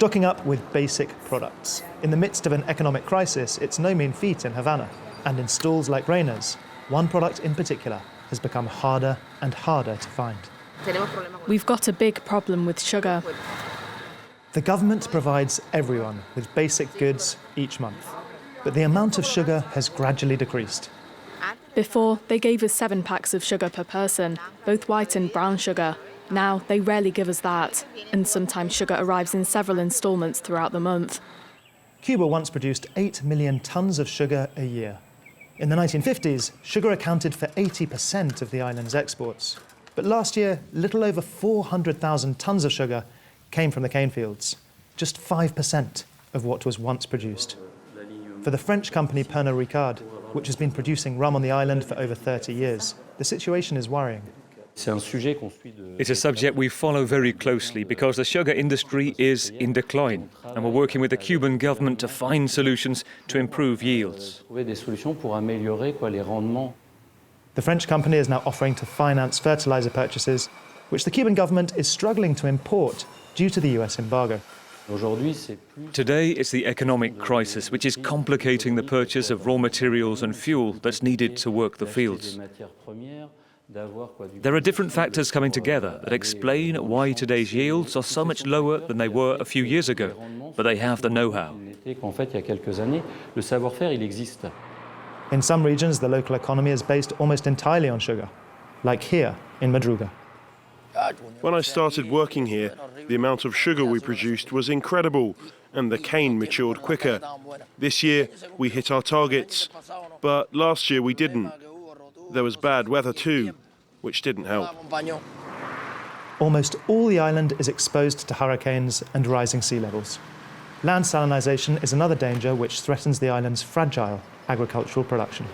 stocking up with basic products. In the midst of an economic crisis, it's no mean feat in Havana. And in stalls like Reyna's, one product in particular has become harder and harder to find. We've got a big problem with sugar. The government provides everyone with basic goods each month, but the amount of sugar has gradually decreased. Before, they gave us 7 packs of sugar per person, both white and brown sugar. Now, they rarely give us that, and sometimes sugar arrives in several instalments throughout the month. Cuba once produced 8 million tons of sugar a year. In the 1950s, sugar accounted for 80% of the island's exports. But last year, little over 400,000 tons of sugar came from the cane fields, just 5% of what was once produced. For the French company Pernod Ricard, which has been producing rum on the island for over 30 years, the situation is worrying. It's a subject we follow very closely because the sugar industry is in decline, and we're working with the Cuban government to find solutions to improve yields. The French company is now offering to finance fertiliser purchases, which the Cuban government is struggling to import due to the US embargo. Today, it's the economic crisis which is complicating the purchase of raw materials and fuel that's needed to work the fields. There are different factors coming together that explain why today's yields are so much lower than they were a few years ago, but they have the know-how. In some regions, the local economy is based almost entirely on sugar, like here in Madruga. When I started working here, the amount of sugar we produced was incredible, and the cane matured quicker. This year, we hit our targets, but last year we didn't. There was bad weather too, which didn't help. Almost all the island is exposed to hurricanes and rising sea levels. Land salinisation is another danger which threatens the island's fragile agricultural production.